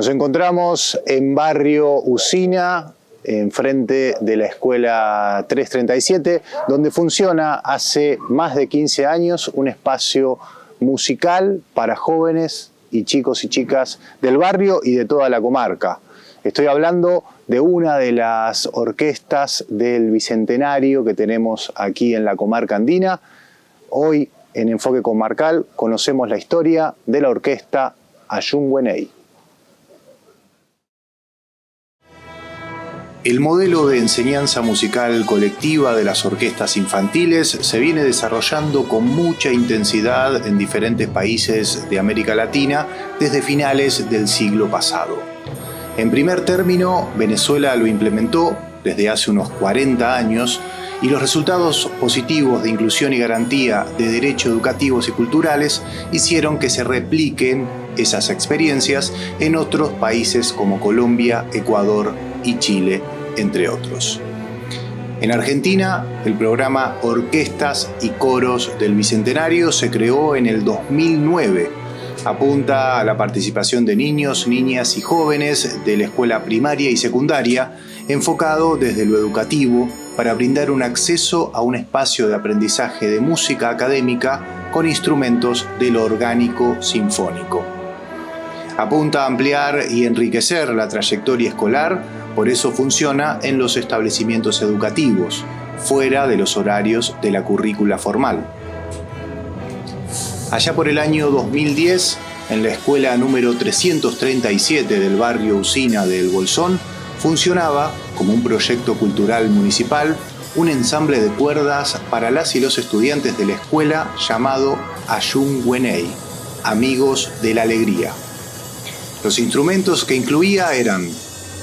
Nos encontramos en barrio Usina, enfrente de la escuela 337, donde funciona hace más de 15 años un espacio musical para jóvenes y chicos y chicas del barrio y de toda la comarca. Estoy hablando de una de las orquestas del Bicentenario que tenemos aquí en la comarca andina. Hoy, en Enfoque Comarcal, conocemos la historia de la orquesta Ayungüeney. El modelo de enseñanza musical colectiva de las orquestas infantiles se viene desarrollando con mucha intensidad en diferentes países de América Latina desde finales del siglo pasado. En primer término, Venezuela lo implementó desde hace unos 40 años y los resultados positivos de inclusión y garantía de derechos educativos y culturales hicieron que se repliquen esas experiencias en otros países como Colombia, Ecuador y Chile, entre otros. En Argentina, el programa Orquestas y Coros del Bicentenario se creó en el 2009. Apunta a la participación de niños, niñas y jóvenes de la escuela primaria y secundaria, enfocado desde lo educativo para brindar un acceso a un espacio de aprendizaje de música académica con instrumentos de lo orgánico sinfónico. Apunta a ampliar y enriquecer la trayectoria escolar, por eso funciona en los establecimientos educativos, fuera de los horarios de la currícula formal. Allá por el año 2010, en la escuela número 337 del barrio Usina del Bolsón, funcionaba, como un proyecto cultural municipal, un ensamble de cuerdas para las y los estudiantes de la escuela llamado Ayungüeney, Amigos de la Alegría. Los instrumentos que incluía eran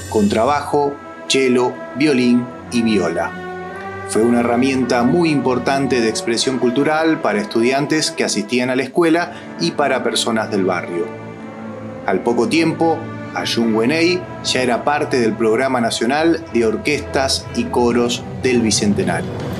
contrabajo, cello, violín y viola. Fue una herramienta muy importante de expresión cultural para estudiantes que asistían a la escuela y para personas del barrio. Al poco tiempo, Ayungüeney ya era parte del Programa Nacional de Orquestas y Coros del Bicentenario.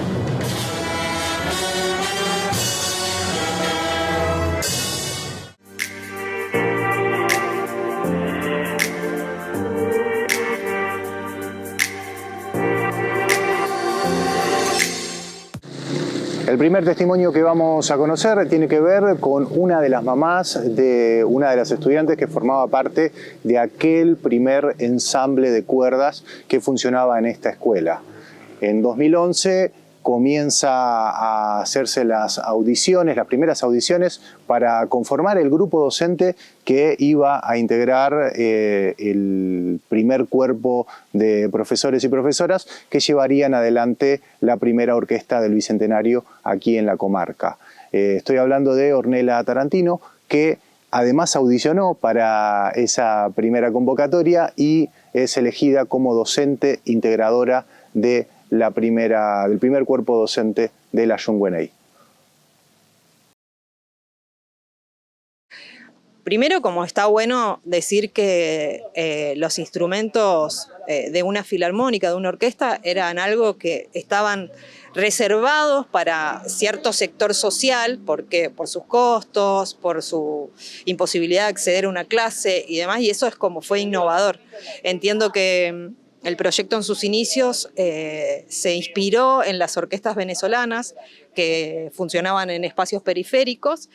El primer testimonio que vamos a conocer tiene que ver con una de las mamás de una de las estudiantes que formaba parte de aquel primer ensamble de cuerdas que funcionaba en esta escuela. En 2011 comienza a hacerse las audiciones, las primeras audiciones para conformar el grupo docente que iba a integrar el primer cuerpo de profesores y profesoras que llevarían adelante la primera orquesta del Bicentenario aquí en la comarca. Estoy hablando de Ornella Tarantino, que además audicionó para esa primera convocatoria y es elegida como docente integradora del primer cuerpo docente de la Ayungüeney. Primero, como está bueno decir que los instrumentos de una filarmónica, de una orquesta, eran algo que estaban reservados para cierto sector social, porque por sus costos, por su imposibilidad de acceder a una clase y demás, y eso es como fue innovador. Entiendo que el proyecto en sus inicios se inspiró en las orquestas venezolanas que funcionaban en espacios periféricos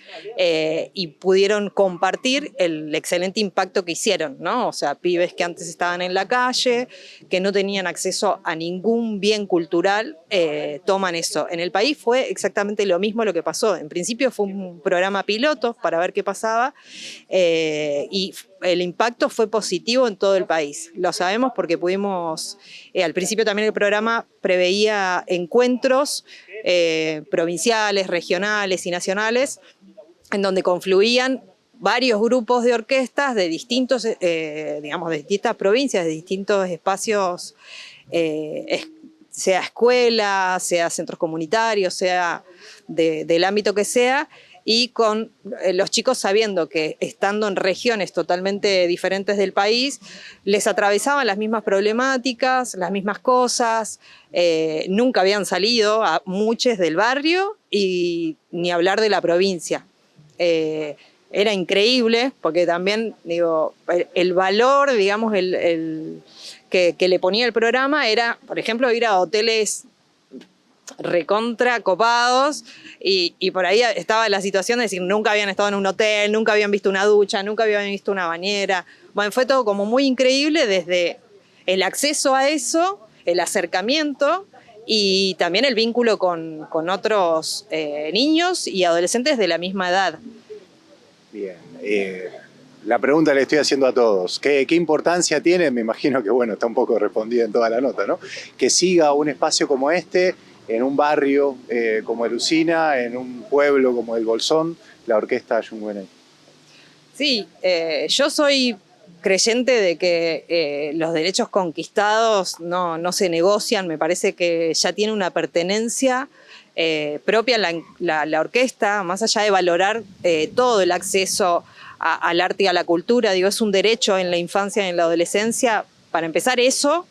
y pudieron compartir el excelente impacto que hicieron, ¿no? O sea, pibes que antes estaban en la calle, que no tenían acceso a ningún bien cultural, toman eso. En el país fue exactamente lo mismo lo que pasó. En principio fue un programa piloto para ver qué pasaba y el impacto fue positivo en todo el país. Lo sabemos porque pudimos, al principio también el programa preveía encuentros provinciales, regionales y nacionales, en donde confluían varios grupos de orquestas de distintos, de distintas provincias, de distintos espacios, sea escuela, sea centros comunitarios, sea del ámbito que sea, y con los chicos sabiendo que estando en regiones totalmente diferentes del país, les atravesaban las mismas problemáticas, las mismas cosas, nunca habían salido a muchos del barrio y ni hablar de la provincia. era increíble, porque también, digo, el valor, digamos, que le ponía el programa era, por ejemplo, ir a hoteles recontra copados y por ahí estaba la situación de decir nunca habían estado en un hotel, nunca habían visto una ducha, nunca habían visto una bañera. Bueno, fue todo como muy increíble desde el acceso a eso, el acercamiento y también el vínculo con otros niños y adolescentes de la misma edad. Bien, la pregunta le estoy haciendo a todos. ¿Qué importancia tiene? Me imagino que bueno, está un poco respondida en toda la nota, ¿no? Que siga un espacio como este, en un barrio como el Usina, en un pueblo como el Bolsón, la orquesta Ayungüeney. Sí, yo soy creyente de que los derechos conquistados no se negocian, me parece que ya tiene una pertenencia propia la orquesta, más allá de valorar todo el acceso al arte y a la cultura, digo, es un derecho en la infancia y en la adolescencia. Para empezar, eso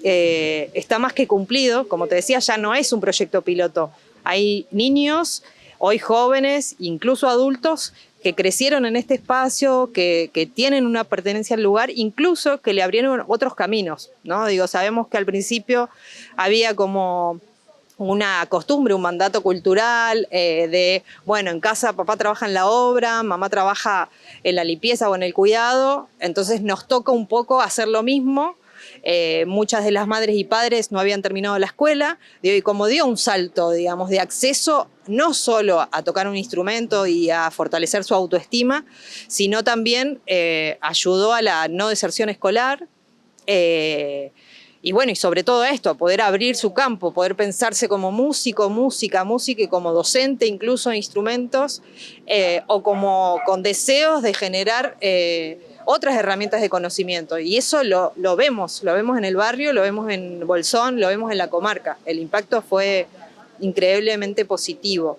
está más que cumplido. Como te decía, ya no es un proyecto piloto. Hay niños, hoy jóvenes, incluso adultos, que crecieron en este espacio, que tienen una pertenencia al lugar, incluso que le abrieron otros caminos, ¿no? Digo, sabemos que al principio había como una costumbre, un mandato cultural de, bueno, en casa papá trabaja en la obra, mamá trabaja en la limpieza o en el cuidado, entonces nos toca un poco hacer lo mismo. Muchas de las madres y padres no habían terminado la escuela, y como dio un salto, digamos, de acceso no solo a tocar un instrumento y a fortalecer su autoestima, sino también ayudó a la no deserción escolar, y bueno, y sobre todo esto, poder abrir su campo, poder pensarse como músico, música y como docente incluso de instrumentos, o como con deseos de generar otras herramientas de conocimiento. Y eso lo vemos en el barrio, lo vemos en Bolsón, lo vemos en la comarca. El impacto fue increíblemente positivo.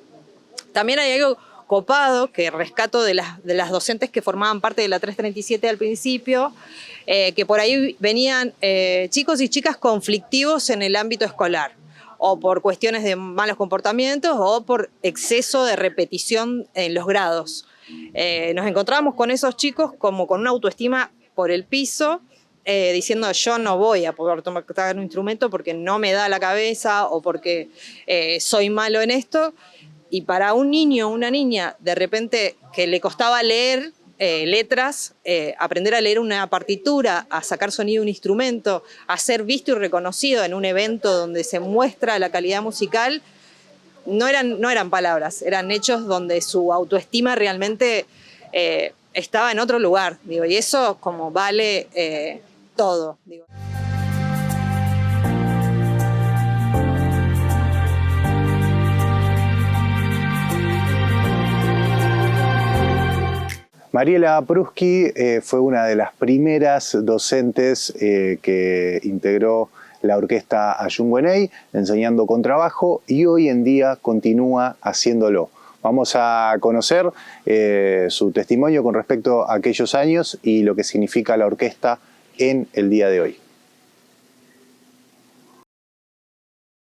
También hay algo copado que rescato de las docentes que formaban parte de la 337 al principio, que por ahí venían chicos y chicas conflictivos en el ámbito escolar, o por cuestiones de malos comportamientos o por exceso de repetición en los grados. Nos encontrábamos con esos chicos como con una autoestima por el piso, diciendo yo no voy a poder tocar un instrumento porque no me da la cabeza o porque soy malo en esto. Y para un niño o una niña, de repente, que le costaba leer letras, aprender a leer una partitura, a sacar sonido de un instrumento, a ser visto y reconocido en un evento donde se muestra la calidad musical, no eran palabras, eran hechos donde su autoestima realmente estaba en otro lugar, digo, y eso como vale todo, digo. Mariela Pruski fue una de las primeras docentes que integró la orquesta Ayungüeney, enseñando contrabajo, y hoy en día continúa haciéndolo. Vamos a conocer su testimonio con respecto a aquellos años y lo que significa la orquesta en el día de hoy.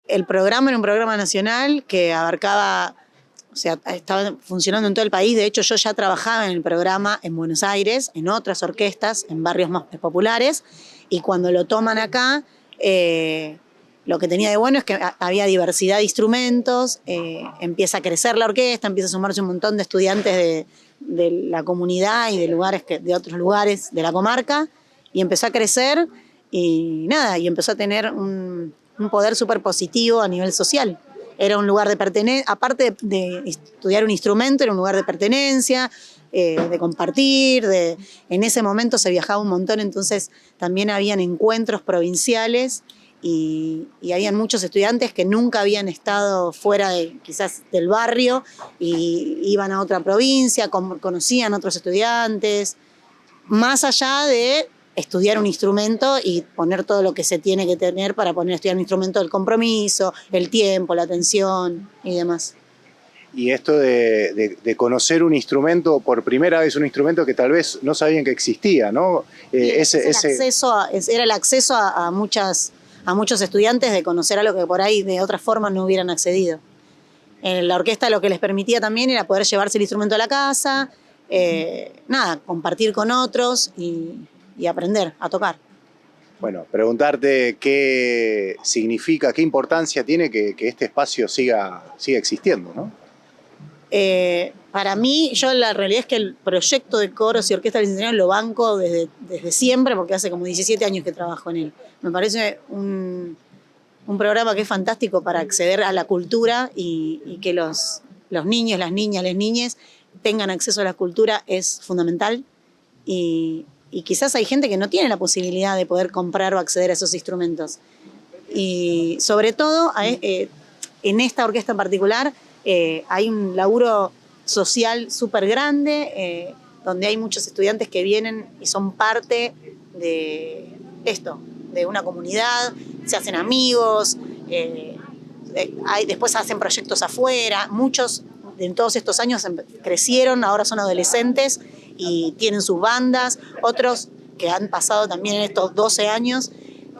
El programa era un programa nacional que abarcaba, o sea, estaba funcionando en todo el país. De hecho, yo ya trabajaba en el programa en Buenos Aires, en otras orquestas, en barrios más populares, y cuando lo toman acá, lo que tenía de bueno es que había diversidad de instrumentos, empieza a crecer la orquesta, empieza a sumarse un montón de estudiantes de la comunidad y de otros lugares de la comarca, y empezó a crecer y nada, y empezó a tener un poder súper positivo a nivel social. Era un lugar de pertenencia, aparte de estudiar un instrumento, era un lugar de pertenencia, de compartir, en ese momento se viajaba un montón, entonces también habían encuentros provinciales y habían muchos estudiantes que nunca habían estado fuera quizás del barrio y iban a otra provincia, conocían a otros estudiantes, más allá de estudiar un instrumento y poner todo lo que se tiene que tener para poner a estudiar un instrumento, el compromiso, el tiempo, la atención y demás. Y esto de conocer un instrumento, por primera vez un instrumento que tal vez no sabían que existía, ¿no? Era el acceso a muchos estudiantes de conocer algo que por ahí de otra forma no hubieran accedido. En la orquesta lo que les permitía también era poder llevarse el instrumento a la casa, nada, compartir con otros y aprender a tocar. Bueno, preguntarte qué significa, qué importancia tiene que este espacio siga existiendo, ¿no? Para mí, yo la realidad es que el proyecto de coros y orquesta del Bicentenario lo banco desde siempre, porque hace como 17 años que trabajo en él. Me parece un programa que es fantástico para acceder a la cultura y que los niños, las niñas, las niñas tengan acceso a la cultura es fundamental. Y quizás hay gente que no tiene la posibilidad de poder comprar o acceder a esos instrumentos. Y sobre todo, en esta orquesta en particular, hay un laburo social súper grande, donde hay muchos estudiantes que vienen y son parte de esto, de una comunidad, se hacen amigos, después hacen proyectos afuera. Muchos en todos estos años crecieron, ahora son adolescentes y tienen sus bandas. Otros que han pasado también en estos 12 años,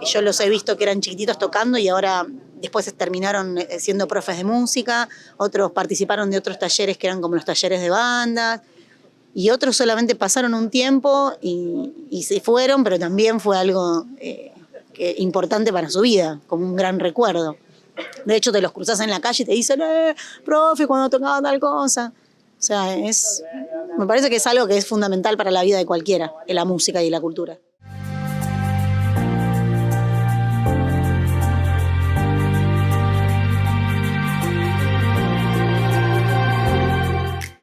yo los he visto que eran chiquititos tocando y ahora después terminaron siendo profes de música. Otros participaron de otros talleres que eran como los talleres de bandas. Y otros solamente pasaron un tiempo y se fueron, pero también fue algo importante para su vida, como un gran recuerdo. De hecho, te los cruzás en la calle y te dicen, profe, cuando tocaba tal cosa. O sea, me parece que es algo que es fundamental para la vida de cualquiera, la música y la cultura.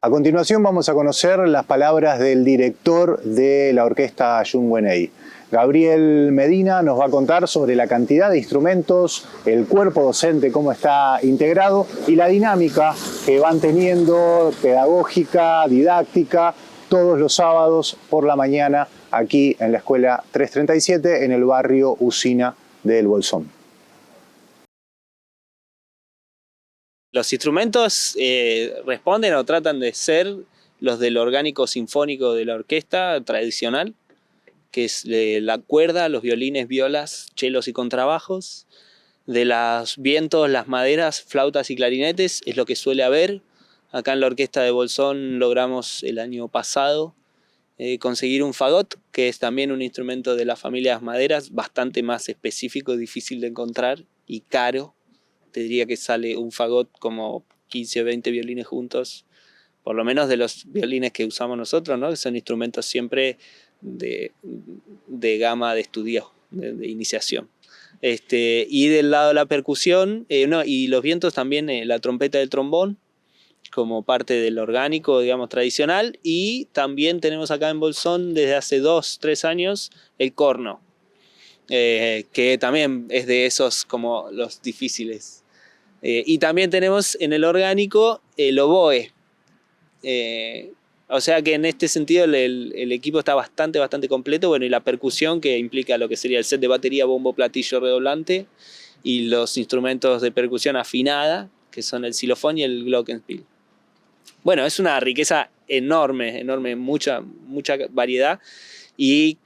A continuación vamos a conocer las palabras del director de la orquesta Jung Wenei. Gabriel Medina nos va a contar sobre la cantidad de instrumentos, el cuerpo docente, cómo está integrado y la dinámica que van teniendo pedagógica, didáctica, todos los sábados por la mañana aquí en la Escuela 337 en el barrio Usina del Bolsón. Los instrumentos responden o tratan de ser los del orgánico sinfónico de la orquesta tradicional, que es la cuerda, los violines, violas, chelos y contrabajos. De los vientos, las maderas, flautas y clarinetes es lo que suele haber. Acá en la orquesta de Bolsón logramos el año pasado conseguir un fagot, que es también un instrumento de las familias maderas, bastante más específico, difícil de encontrar y caro. Te diría que sale un fagot como 15 o 20 violines juntos, por lo menos de los violines que usamos nosotros, ¿no? Que son instrumentos siempre de gama de estudio, de iniciación. Y del lado de la percusión, y los vientos también, la trompeta del trombón, como parte del orgánico, digamos, tradicional, y también tenemos acá en Bolsón desde hace 2-3 años el corno, que también es de esos como los difíciles. Y también tenemos en el orgánico el oboe. O sea que en este sentido el equipo está bastante completo. Bueno, y la percusión, que implica lo que sería el set de batería, bombo, platillo, redoblante, y los instrumentos de percusión afinada, que son el xilofón y el glockenspiel. Bueno, es una riqueza enorme, mucha variedad. Y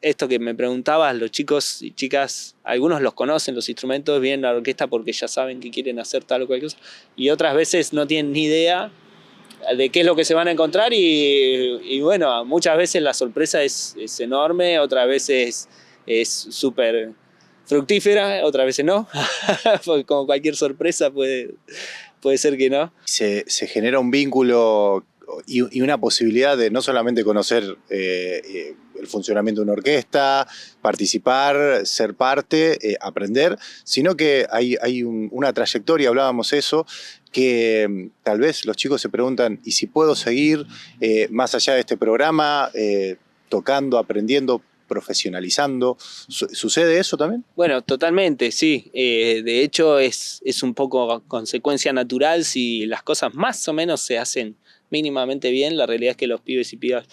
esto que me preguntabas, los chicos y chicas, algunos los conocen, los instrumentos, vienen a la orquesta porque ya saben que quieren hacer tal o cual cosa, y otras veces no tienen ni idea de qué es lo que se van a encontrar y bueno, muchas veces la sorpresa es enorme, otras veces es súper fructífera, otras veces no, porque como cualquier sorpresa puede ser que no. Se genera un vínculo y una posibilidad de no solamente conocer el funcionamiento de una orquesta, participar, ser parte, aprender, sino que hay una trayectoria, hablábamos eso, que tal vez los chicos se preguntan, ¿y si puedo seguir más allá de este programa, tocando, aprendiendo, profesionalizando? ¿Sucede eso también? Bueno, totalmente, sí. De hecho, es un poco consecuencia natural si las cosas más o menos se hacen mínimamente bien. La realidad es que los pibes y pibas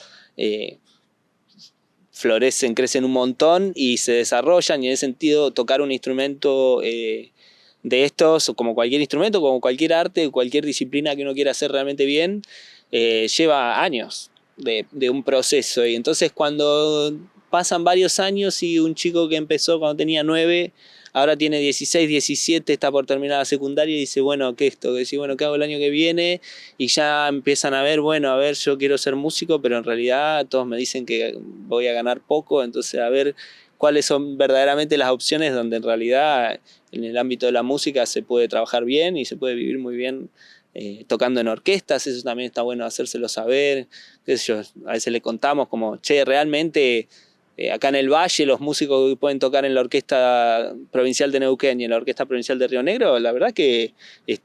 florecen, crecen un montón y se desarrollan, y en ese sentido tocar un instrumento de estos, como cualquier instrumento, como cualquier arte, cualquier disciplina que uno quiera hacer realmente bien, lleva años de un proceso. Y entonces cuando pasan varios años y un chico que empezó cuando tenía 9 ahora tiene 16, 17, está por terminar la secundaria y dice, bueno, ¿qué es esto? Dice, bueno, ¿qué hago el año que viene? Y ya empiezan a ver, bueno, a ver, yo quiero ser músico, pero en realidad todos me dicen que voy a ganar poco, entonces a ver cuáles son verdaderamente las opciones donde en realidad en el ámbito de la música se puede trabajar bien y se puede vivir muy bien tocando en orquestas. Eso también está bueno hacérselo saber, qué sé yo, a veces le contamos como, che, realmente acá en el Valle los músicos que pueden tocar en la Orquesta Provincial de Neuquén y en la Orquesta Provincial de Río Negro, la verdad que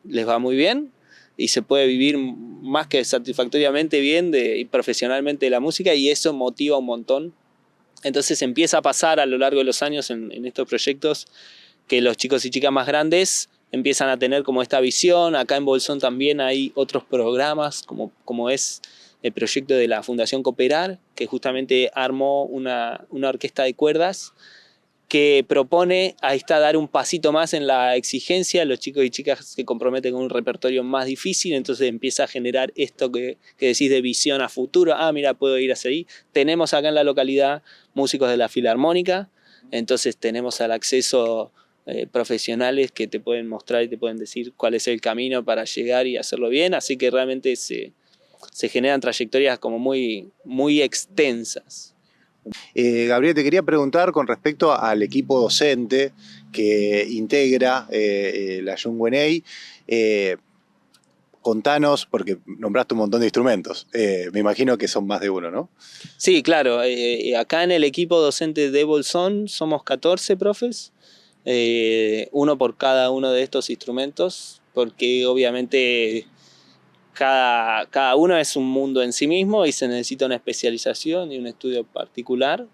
les va muy bien y se puede vivir más que satisfactoriamente bien y profesionalmente de la música, y eso motiva un montón. Entonces empieza a pasar a lo largo de los años en estos proyectos que los chicos y chicas más grandes empiezan a tener como esta visión. Acá en Bolsón también hay otros programas, como es el proyecto de la Fundación Cooperar, que justamente armó una orquesta de cuerdas que propone, ahí está, dar un pasito más en la exigencia. Los chicos y chicas se comprometen con un repertorio más difícil, entonces empieza a generar esto que decís de visión a futuro. Ah, mira, puedo ir hacia ahí. Tenemos acá en la localidad músicos de la Filarmónica, entonces tenemos al acceso profesionales que te pueden mostrar y te pueden decir cuál es el camino para llegar y hacerlo bien, así que realmente se generan trayectorias como muy, muy extensas. Gabriel, te quería preguntar con respecto al equipo docente que integra la Yungwenei. Contanos, porque nombraste un montón de instrumentos. Me imagino que son más de uno, ¿no? Sí, claro. Acá en el equipo docente de Bolsón somos 14 profes, uno por cada uno de estos instrumentos, porque obviamente cada uno es un mundo en sí mismo y se necesita una especialización y un estudio particular.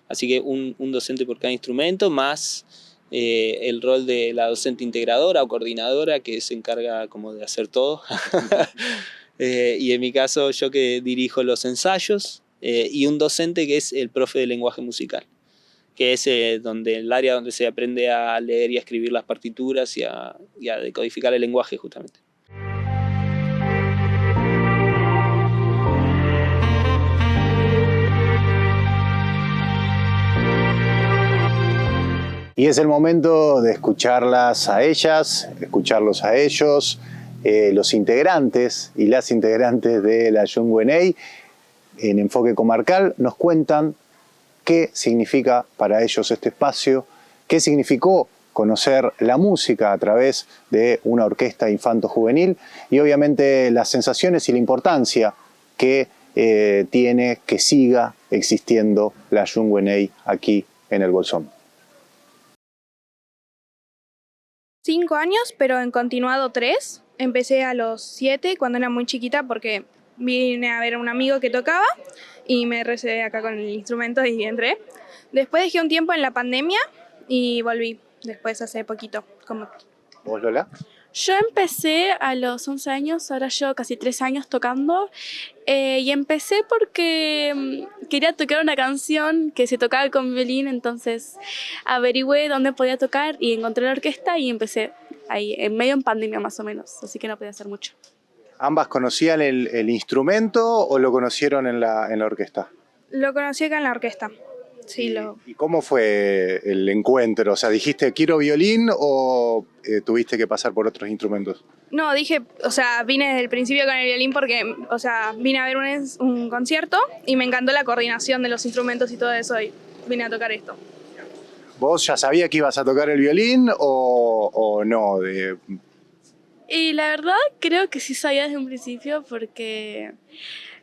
Así que un docente por cada instrumento, más el rol de la docente integradora o coordinadora que se encarga como de hacer todo. Y en mi caso yo que dirijo los ensayos, y un docente que es el profe de lenguaje musical, que es el área donde se aprende a leer y a escribir las partituras y a decodificar el lenguaje justamente. Y es el momento de escucharlas a ellas, escucharlos a ellos, los integrantes y las integrantes de la Yungwenei en Enfoque Comarcal nos cuentan qué significa para ellos este espacio, qué significó conocer la música a través de una orquesta infanto-juvenil y obviamente las sensaciones y la importancia que tiene que siga existiendo la Yungwenei aquí en el Bolsón. 5 años, pero en continuado 3. Empecé a los 7 cuando era muy chiquita porque vine a ver a un amigo que tocaba y me recibí acá con el instrumento y entré. Después dejé un tiempo en la pandemia y volví después hace poquito. ¿Vos, Lola? Yo empecé a los 11 años, ahora llevo casi 3 años tocando, y empecé porque quería tocar una canción que se tocaba con violín, entonces averigüé dónde podía tocar y encontré la orquesta y empecé ahí, en pandemia más o menos, así que no podía hacer mucho. ¿Ambas conocían el instrumento o lo conocieron en la orquesta? Lo conocí acá en la orquesta. Sí, ¿Y cómo fue el encuentro? O sea, ¿dijiste quiero violín o tuviste que pasar por otros instrumentos? No, dije, vine desde el principio con el violín porque, vine a ver un concierto y me encantó la coordinación de los instrumentos y todo eso y vine a tocar esto. ¿Vos ya sabías que ibas a tocar el violín o no? Y la verdad creo que sí sabía desde un principio porque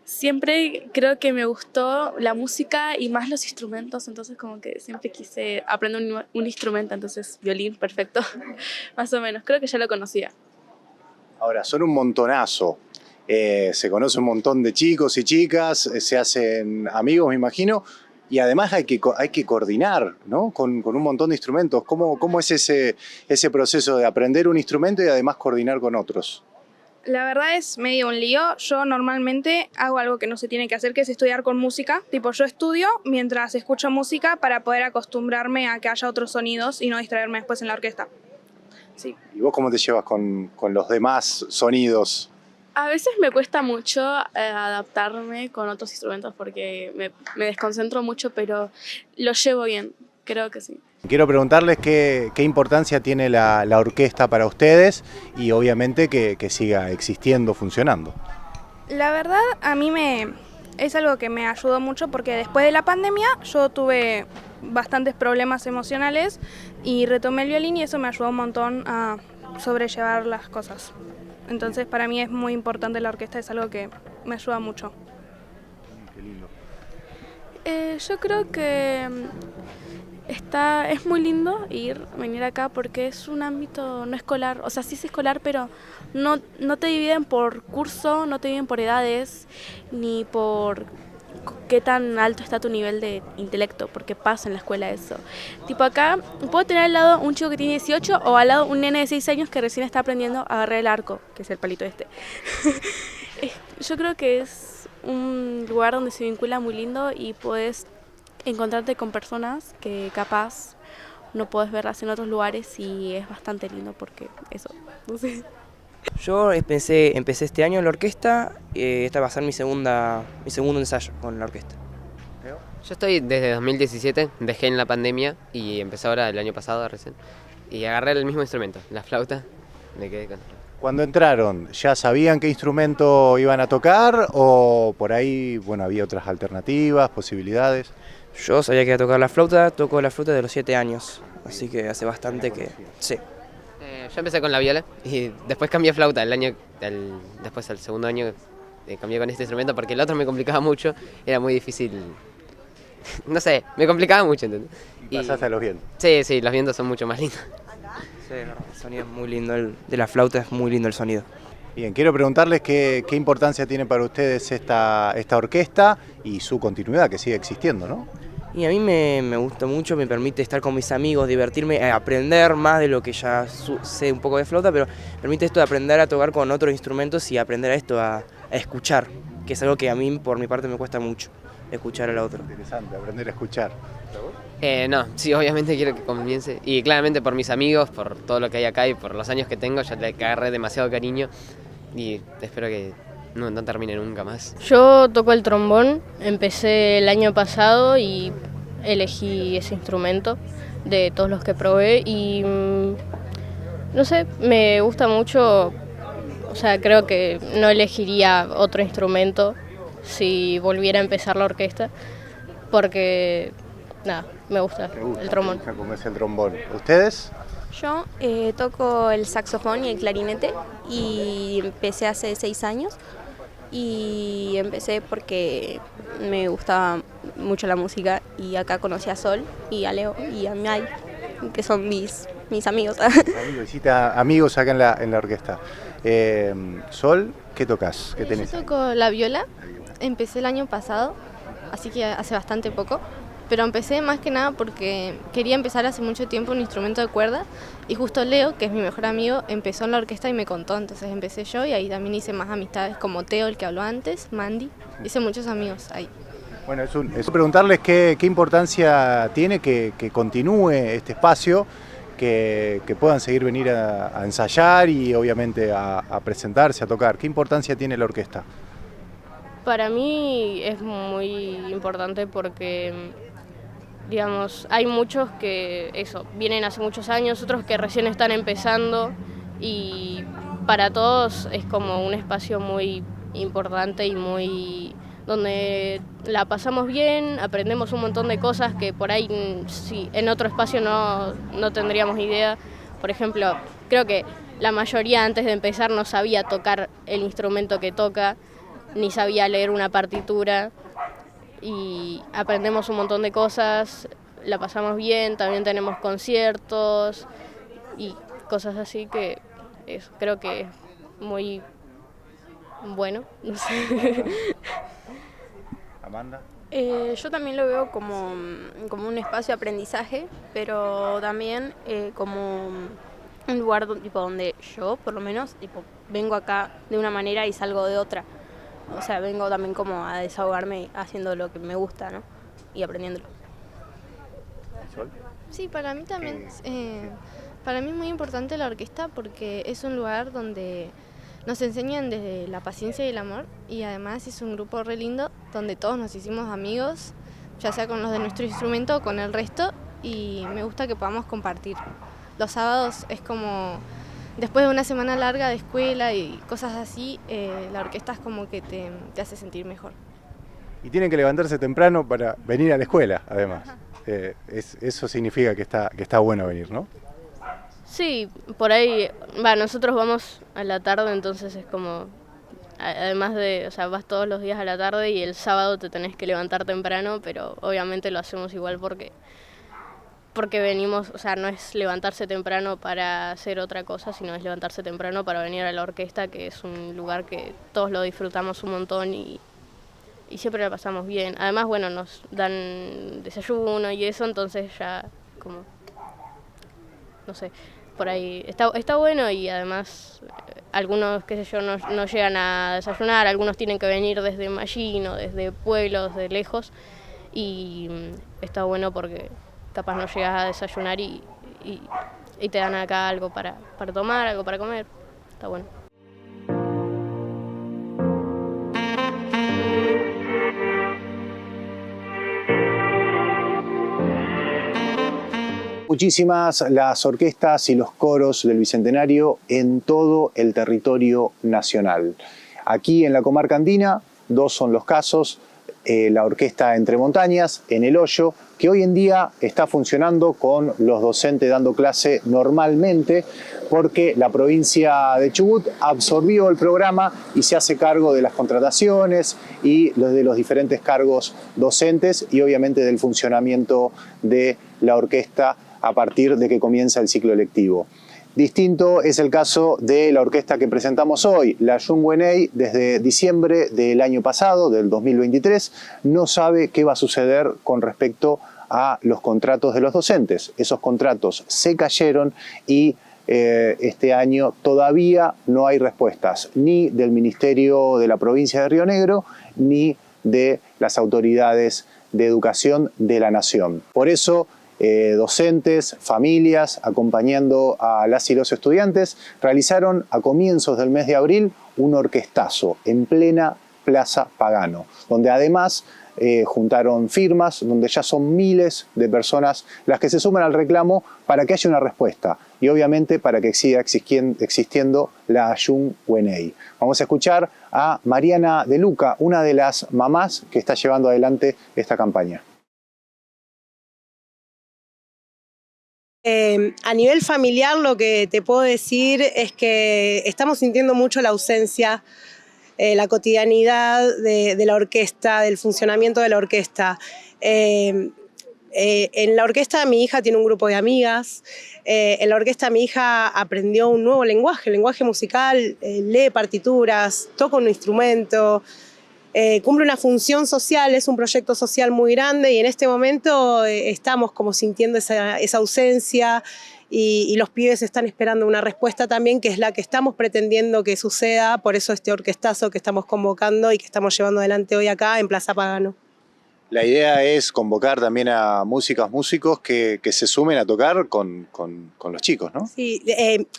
siempre creo que me gustó la música y más los instrumentos, entonces como que siempre quise aprender un instrumento, entonces violín, perfecto, más o menos, creo que ya lo conocía. Ahora, son un montonazo, se conoce un montón de chicos y chicas, se hacen amigos, me imagino, y además hay que coordinar, ¿no? Con un montón de instrumentos. ¿Cómo es ese proceso de aprender un instrumento y además coordinar con otros? La verdad es medio un lío. Yo normalmente hago algo que no se tiene que hacer, que es estudiar con música. Yo estudio mientras escucho música para poder acostumbrarme a que haya otros sonidos y no distraerme después en la orquesta. Sí. ¿Y vos cómo te llevas con los demás sonidos? A veces me cuesta mucho adaptarme con otros instrumentos porque me desconcentro mucho, pero lo llevo bien, creo que sí. Quiero preguntarles qué importancia tiene la orquesta para ustedes y obviamente que siga existiendo, funcionando. La verdad, es algo que me ayudó mucho porque después de la pandemia yo tuve bastantes problemas emocionales y retomé el violín y eso me ayudó un montón a sobrellevar las cosas. Entonces para mí es muy importante la orquesta, es algo que me ayuda mucho. Qué lindo. Yo creo que es muy lindo venir acá porque es un ámbito no escolar, o sea, sí es escolar, pero no te dividen por curso, no te dividen por edades, ni por qué tan alto está tu nivel de intelecto, porque pasa en la escuela eso. Tipo acá, puedo tener al lado un chico que tiene 18 o al lado un nene de 6 años que recién está aprendiendo a agarrar el arco, que es el palito este. Yo creo que es un lugar donde se vincula muy lindo y puedes encontrarte con personas que capaz no puedes verlas en otros lugares y es bastante lindo porque eso, no sé. Yo empecé este año en la orquesta, esta va a ser mi segundo ensayo con la orquesta. Yo estoy desde 2017, dejé en la pandemia y empecé ahora el año pasado recién. Y agarré el mismo instrumento, la flauta, me quedé con... Cuando entraron, ¿ya sabían qué instrumento iban a tocar o por ahí, bueno, había otras alternativas, posibilidades? Yo sabía que iba a tocar la flauta, toco la flauta de los 7 años, así que hace bastante que... Sí. Yo empecé con la viola y después cambié a flauta, después al segundo año cambié con este instrumento porque el otro me complicaba mucho, era muy difícil, no sé, me complicaba mucho, ¿entendés? Y pasaste a los vientos. Sí, los vientos son mucho más lindos. Sí, el sonido es muy lindo, de la flauta es muy lindo el sonido. Bien, quiero preguntarles qué importancia tiene para ustedes esta orquesta y su continuidad, que sigue existiendo, ¿no? Y a mí me gusta mucho, me permite estar con mis amigos, divertirme, aprender más de lo que ya sé un poco de flauta, pero permite esto de aprender a tocar con otros instrumentos y aprender a escuchar, que es algo que a mí por mi parte me cuesta mucho, escuchar al otro. Interesante, aprender a escuchar. No, sí, obviamente quiero que comience y claramente por mis amigos, por todo lo que hay acá y por los años que tengo, ya le agarré demasiado cariño y espero que no termine nunca más. Yo toco el trombón, empecé el año pasado y elegí ese instrumento de todos los que probé y no sé, me gusta mucho, o sea, creo que no elegiría otro instrumento si volviera a empezar la orquesta porque nada, me gusta el trombón. ¿Cómo es el trombón? ¿Ustedes? Yo toco el saxofón y el clarinete y empecé hace 6 años y empecé porque me gustaba mucho la música y acá conocí a Sol y a Leo y a Mai, que son mis amigos. Hiciste amigos acá en la orquesta. Sol, ¿qué tocas? ¿Qué tenés? Yo toco la viola, empecé el año pasado, así que hace bastante poco. Pero empecé más que nada porque quería empezar hace mucho tiempo un instrumento de cuerda y justo Leo, que es mi mejor amigo, empezó en la orquesta y me contó, entonces empecé yo y ahí también hice más amistades como Teo, el que habló antes, Mandy, hice muchos amigos ahí. Bueno, es preguntarles qué importancia tiene que continúe este espacio, que puedan seguir venir a ensayar y obviamente a presentarse, a tocar. ¿Qué importancia tiene la orquesta? Para mí es muy importante porque, digamos, hay muchos que vienen hace muchos años, otros que recién están empezando y para todos es como un espacio muy importante y muy donde la pasamos bien, aprendemos un montón de cosas que por ahí en otro espacio no tendríamos idea. Por ejemplo, creo que la mayoría antes de empezar no sabía tocar el instrumento que toca, ni sabía leer una partitura y aprendemos un montón de cosas, la pasamos bien, también tenemos conciertos y cosas así que creo que es muy bueno, no sé. Amanda. Yo también lo veo como un espacio de aprendizaje, pero también como un lugar donde yo, por lo menos, vengo acá de una manera y salgo de otra. O sea, vengo también como a desahogarme haciendo lo que me gusta, ¿no? Y aprendiéndolo. Sí, para mí también, para mí es muy importante la orquesta porque es un lugar donde nos enseñan desde la paciencia y el amor y además es un grupo re lindo donde todos nos hicimos amigos, ya sea con los de nuestro instrumento o con el resto y me gusta que podamos compartir. Los sábados es como, después de una semana larga de escuela y cosas así, la orquesta es como que te hace sentir mejor. Y tienen que levantarse temprano para venir a la escuela, además. Eso significa que está bueno venir, ¿no? Sí, por ahí, nosotros vamos a la tarde, entonces es como, además de, o sea, vas todos los días a la tarde y el sábado te tenés que levantar temprano, pero obviamente lo hacemos igual porque venimos, o sea, no es levantarse temprano para hacer otra cosa, sino es levantarse temprano para venir a la orquesta, que es un lugar que todos lo disfrutamos un montón y siempre la pasamos bien. Además, bueno, nos dan desayuno y eso, entonces ya como, no sé, por ahí está bueno y además algunos, qué sé yo, no llegan a desayunar, algunos tienen que venir desde Mallín o desde pueblos de lejos y está bueno porque capaz no llegas a desayunar y te dan acá algo para tomar, algo para comer, está bueno. Muchísimas las orquestas y los coros del Bicentenario en todo el territorio nacional. Aquí en la comarca andina, 2 son los casos. La orquesta Entre Montañas, en El Hoyo, que hoy en día está funcionando con los docentes dando clase normalmente, porque la provincia de Chubut absorbió el programa y se hace cargo de las contrataciones y de los diferentes cargos docentes y obviamente del funcionamiento de la orquesta a partir de que comienza el ciclo lectivo. Distinto es el caso de la orquesta que presentamos hoy. La Jung Wenei, desde diciembre del año pasado, del 2023, no sabe qué va a suceder con respecto a los contratos de los docentes. Esos contratos se cayeron y este año todavía no hay respuestas, ni del Ministerio de la provincia de Río Negro, ni de las autoridades de educación de la Nación. Por eso, docentes, familias, acompañando a las y los estudiantes, realizaron a comienzos del mes de abril un orquestazo en plena Plaza Pagano, donde además juntaron firmas, donde ya son miles de personas las que se suman al reclamo para que haya una respuesta y obviamente para que siga existiendo la Jung Wenei. Vamos a escuchar a Mariana De Luca, una de las mamás que está llevando adelante esta campaña. A nivel familiar lo que te puedo decir es que estamos sintiendo mucho la ausencia, la cotidianidad de la orquesta, del funcionamiento de la orquesta. En la orquesta mi hija tiene un grupo de amigas, en la orquesta mi hija aprendió un nuevo lenguaje, el lenguaje musical, lee partituras, toca un instrumento, cumple una función social, es un proyecto social muy grande y en este momento estamos como sintiendo esa ausencia y los pibes están esperando una respuesta también, que es la que estamos pretendiendo que suceda, por eso este orquestazo que estamos convocando y que estamos llevando adelante hoy acá en Plaza Pagano. La idea es convocar también a músicos que se sumen a tocar con los chicos, ¿no? Sí,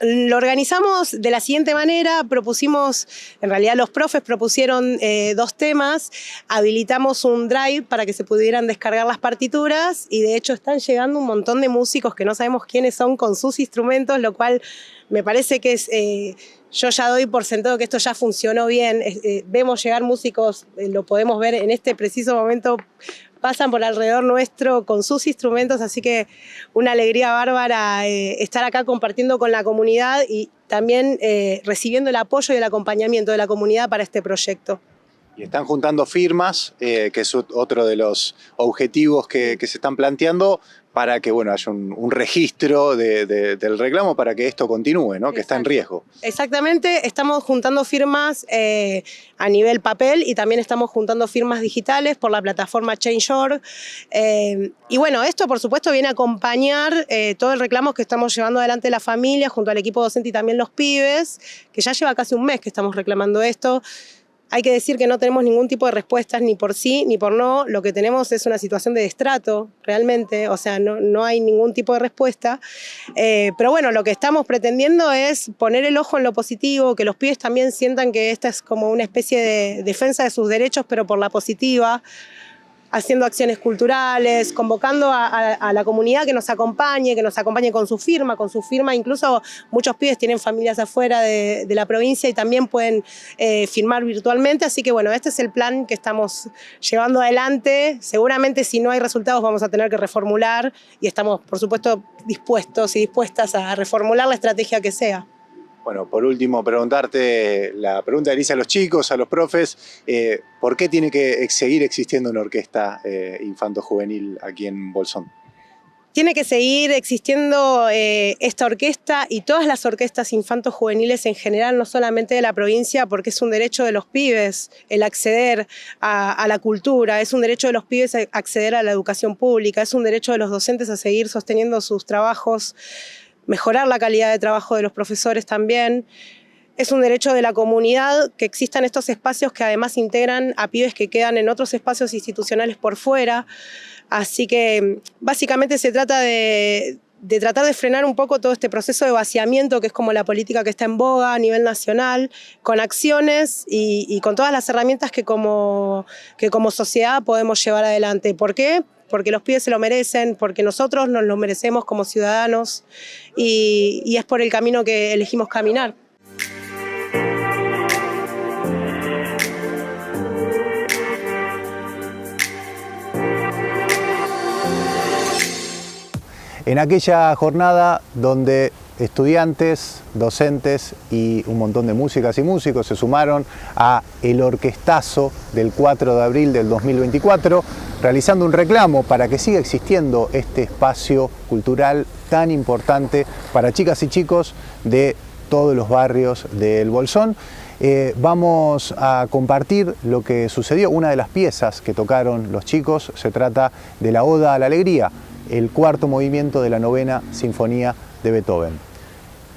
lo organizamos de la siguiente manera, en realidad los profes propusieron 2 temas, habilitamos un drive para que se pudieran descargar las partituras y de hecho están llegando un montón de músicos que no sabemos quiénes son con sus instrumentos, lo cual me parece que es... Yo ya doy por sentado que esto ya funcionó bien. Vemos llegar músicos, lo podemos ver en este preciso momento, pasan por alrededor nuestro con sus instrumentos, así que una alegría bárbara estar acá compartiendo con la comunidad y también recibiendo el apoyo y el acompañamiento de la comunidad para este proyecto. Y están juntando firmas, que es otro de los objetivos que se están planteando para que haya un registro del reclamo para que esto continúe, ¿no? Que está en riesgo. Exactamente, estamos juntando firmas a nivel papel y también estamos juntando firmas digitales por la plataforma Change.org. Y bueno, esto por supuesto viene a acompañar todo el reclamo que estamos llevando adelante la familia junto al equipo docente y también los pibes, que ya lleva casi un mes que estamos reclamando esto. Hay que decir que no tenemos ningún tipo de respuestas ni por sí ni por no. Lo que tenemos es una situación de destrato, realmente. O sea, no hay ningún tipo de respuesta. Pero bueno, lo que estamos pretendiendo es poner el ojo en lo positivo, que los pibes también sientan que esta es como una especie de defensa de sus derechos, pero por la positiva. haciendo acciones culturales, convocando a la comunidad que nos acompañe con su firma. Incluso muchos pibes tienen familias afuera de la provincia y también pueden firmar virtualmente. Así que bueno, este es el plan que estamos llevando adelante. Seguramente si no hay resultados vamos a tener que reformular y estamos, por supuesto, dispuestos y dispuestas a reformular la estrategia que sea. Bueno, por último, preguntarte la pregunta que le hice a los chicos, a los profes, ¿por qué tiene que seguir existiendo una orquesta infanto-juvenil aquí en Bolsón? Tiene que seguir existiendo esta orquesta y todas las orquestas infanto-juveniles en general, no solamente de la provincia, porque es un derecho de los pibes el acceder a la cultura, es un derecho de los pibes a acceder a la educación pública, es un derecho de los docentes a seguir sosteniendo sus trabajos, mejorar la calidad de trabajo de los profesores también. Es un derecho de la comunidad que existan estos espacios que además integran a pibes que quedan en otros espacios institucionales por fuera. Así que básicamente se trata de tratar de frenar un poco todo este proceso de vaciamiento que es como la política que está en boga a nivel nacional, con acciones y con todas las herramientas que como sociedad podemos llevar adelante. ¿Por qué? Porque los pibes se lo merecen, porque nosotros nos lo merecemos como ciudadanos y es por el camino que elegimos caminar. En aquella jornada donde estudiantes, docentes y un montón de músicas y músicos se sumaron a el orquestazo del 4 de abril del 2024, realizando un reclamo para que siga existiendo este espacio cultural tan importante para chicas y chicos de todos los barrios del Bolsón. Vamos a compartir lo que sucedió. Una de las piezas que tocaron los chicos se trata de la Oda a la Alegría, el cuarto movimiento de la 9ª Sinfonía de Beethoven.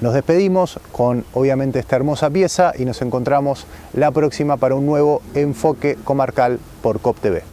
Nos despedimos con obviamente esta hermosa pieza y nos encontramos la próxima para un nuevo enfoque comarcal por COP TV.